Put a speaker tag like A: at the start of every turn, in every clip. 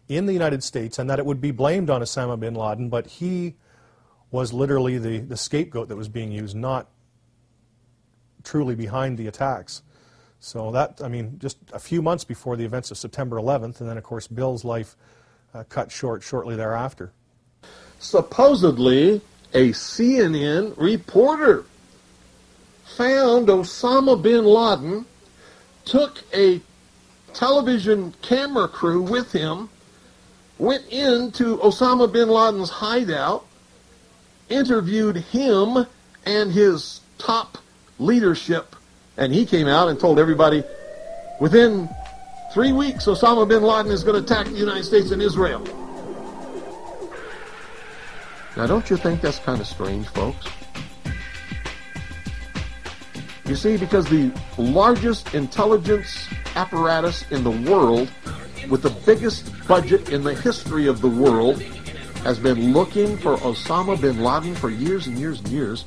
A: in the United States and that it would be blamed on Osama bin Laden, but he was literally the scapegoat that was being used, not truly behind the attacks. So that, I mean, just a few months before the events of September 11th, and then of course Bill's life cut short shortly thereafter.
B: Supposedly, a CNN reporter found Osama bin Laden, took a television camera crew with him, went into Osama bin Laden's hideout, interviewed him and his top leadership, and he came out and told everybody, within 3 weeks, Osama bin Laden is going to attack the United States and Israel. Now, don't you think that's kind of strange, folks? You see, because the largest intelligence apparatus in the world, with the biggest budget in the history of the world, has been looking for Osama bin Laden for years and years and years,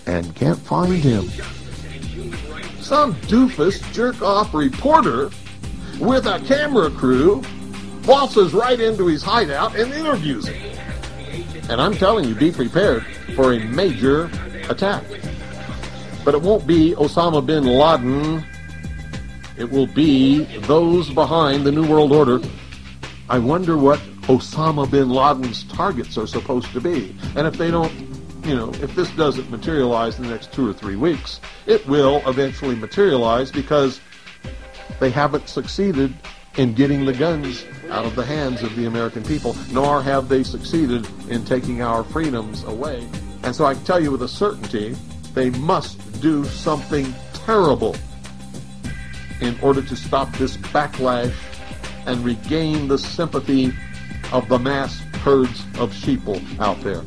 B: and can't find him. Some doofus jerk-off reporter with a camera crew waltzes right into his hideout and interviews him. And I'm telling you, be prepared for a major attack. But it won't be Osama bin Laden. It will be those behind the New World Order. I wonder what Osama bin Laden's targets are supposed to be. And if they don't, if this doesn't materialize in the next 2 or 3 weeks, it will eventually materialize because they haven't succeeded in getting the guns out of the hands of the American people, nor have they succeeded in taking our freedoms away. And so I can tell you with a certainty, they must do something terrible in order to stop this backlash and regain the sympathy of the mass herds of sheeple out there.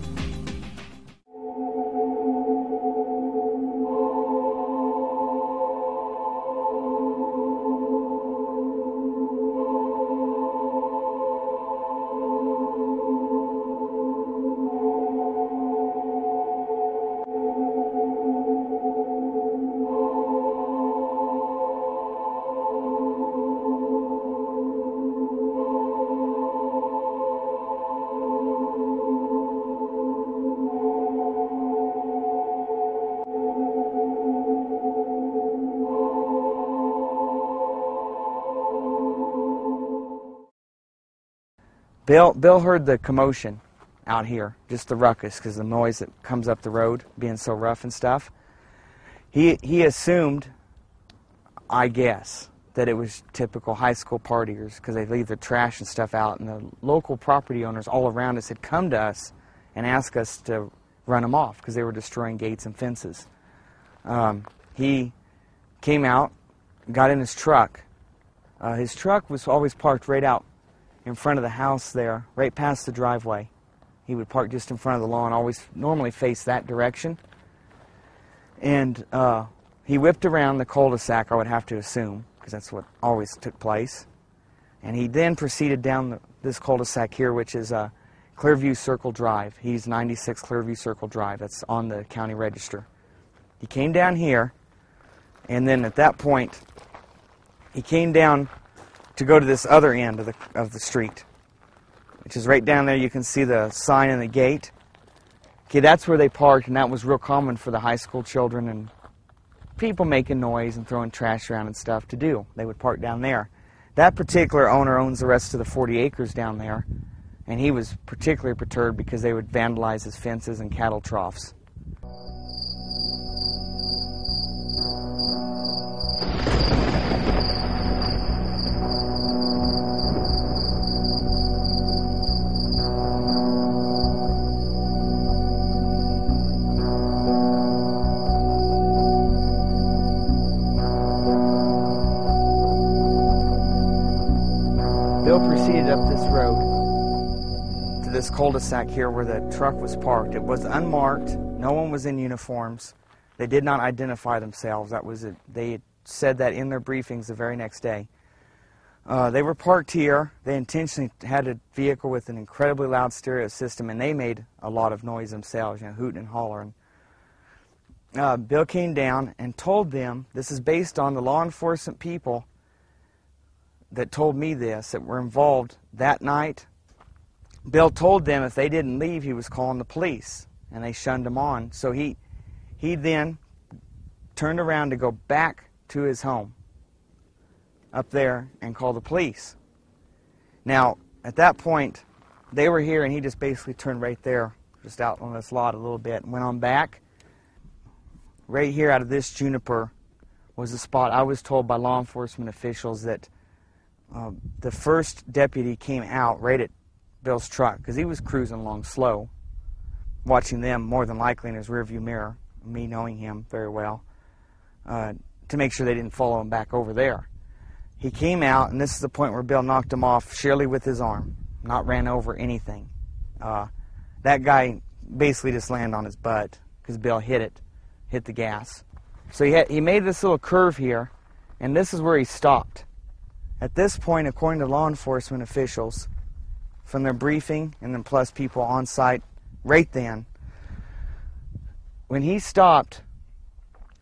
C: Bill heard the commotion out here, just the ruckus, because the noise that comes up the road, being so rough and stuff. He assumed, I guess, that it was typical high school partiers, because they leave their trash and stuff out, and the local property owners all around us had come to us and asked us to run them off, because they were destroying gates and fences. He came out, got in his truck. His truck was always parked right out in front of the house there, right past the driveway. He would park just in front of the lawn, always normally face that direction. And he whipped around the cul-de-sac, I would have to assume, because that's what always took place. And he then proceeded down this cul-de-sac here, which is Clearview Circle Drive. He's 96 Clearview Circle Drive. That's on the county register. He came down here, and then at that point, he came down to go to this other end of the street, which is right down there. You can see the sign and the gate. Okay, that's where they parked, and that was real common for the high school children and people making noise and throwing trash around and stuff to do. They would park down there. That particular owner owns the rest of the 40 acres down there, and he was particularly perturbed because they would vandalize his fences and cattle troughs. Bill proceeded up this road to this cul-de-sac here where the truck was parked. It was unmarked. No one was in uniforms. They did not identify themselves. That was it. They had said that in their briefings the very next day. They were parked here. They intentionally had a vehicle with an incredibly loud stereo system, and they made a lot of noise themselves, hooting and hollering. Bill came down and told them, this is based on the law enforcement people that told me this, that were involved that night, Bill told them if they didn't leave, he was calling the police, and they shunned him on. So he then turned around to go back to his home up there and call the police. Now, at that point, they were here, and he just basically turned right there, just out on this lot a little bit, and went on back. Right here out of this juniper was the spot. I was told by law enforcement officials that the first deputy came out right at Bill's truck, because he was cruising along slow, watching them more than likely in his rearview mirror, me knowing him very well, to make sure they didn't follow him back over there. He came out, and this is the point where Bill knocked him off sheerly with his arm, not ran over anything. That guy basically just landed on his butt because Bill hit the gas. So he made this little curve here, and this is where he stopped. At this point, according to law enforcement officials, from their briefing, and then plus people on site right then, when he stopped,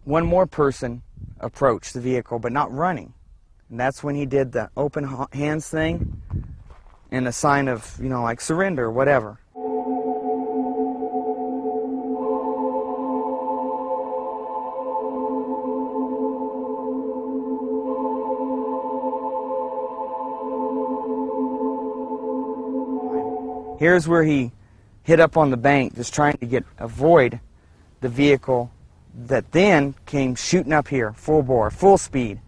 C: one more person approached the vehicle, but not running. And that's when he did the open hands thing and a sign of, like surrender or whatever. Here's where he hit up on the bank, just trying to avoid the vehicle that then came shooting up here, full bore, full speed,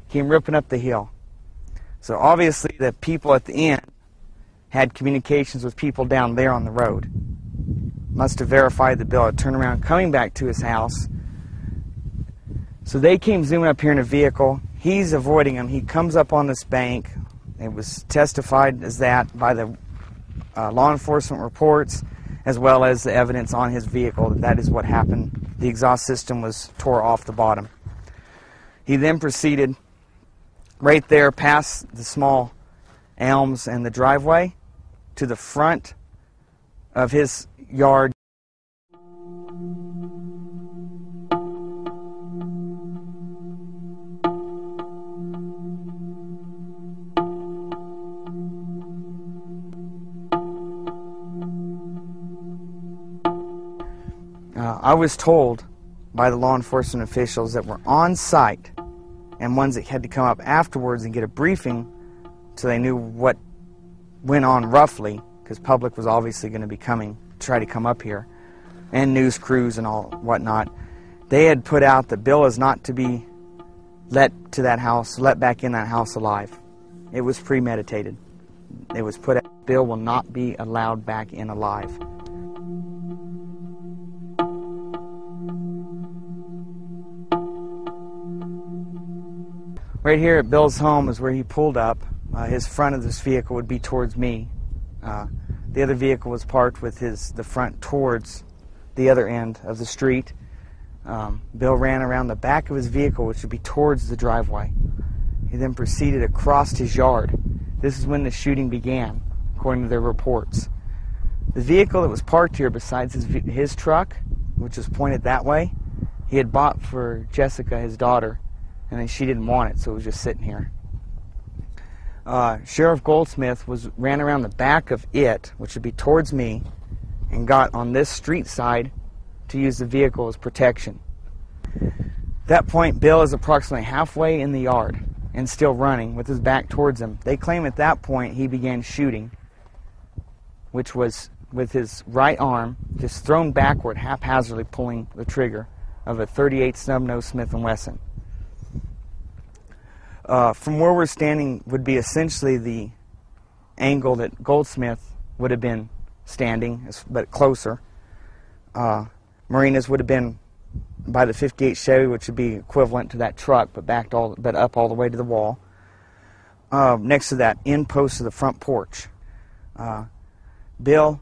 C: came ripping up the hill. So obviously the people at the end had communications with people down there on the road. Must have verified that Bill had turned around coming back to his house. So they came zooming up here in a vehicle. He's avoiding them. He comes up on this bank. It was testified as that by the law enforcement reports, as well as the evidence on his vehicle that is what happened. The exhaust system was tore off the bottom. He then proceeded right there past the small elms and the driveway to the front of his yard. I was told by the law enforcement officials that were on site and ones that had to come up afterwards and get a briefing so they knew what went on roughly, because public was obviously going to be coming to try to come up here, and news crews and all whatnot. They had put out that Bill is not to be let back in that house alive. It was premeditated. It was put out, Bill will not be allowed back in alive. Right here at Bill's home is where he pulled up. His front of this vehicle would be towards me. The other vehicle was parked with the front towards the other end of the street. Bill ran around the back of his vehicle, which would be towards the driveway. He then proceeded across his yard. This is when the shooting began, according to their reports. The vehicle that was parked here besides his truck, which was pointed that way, he had bought for Jessica, his daughter, and then she didn't want it, so it was just sitting here. Sheriff Goldsmith ran around the back of it, which would be towards me, and got on this street side to use the vehicle as protection. At that point, Bill is approximately halfway in the yard and still running with his back towards him. They claim at that point he began shooting, which was with his right arm just thrown backward, haphazardly pulling the trigger of a .38 snub-nose Smith & Wesson. From where we're standing would be essentially the angle that Goldsmith would have been standing, but closer. Marina's would have been by the 58 Chevy, which would be equivalent to that truck, but up all the way to the wall. Next to that end post of the front porch. Bill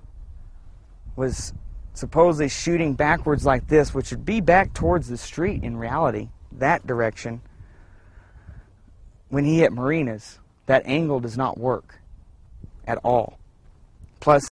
C: was supposedly shooting backwards like this, which would be back towards the street in reality, that direction. When he hit Marina's, that angle does not work at all. Plus,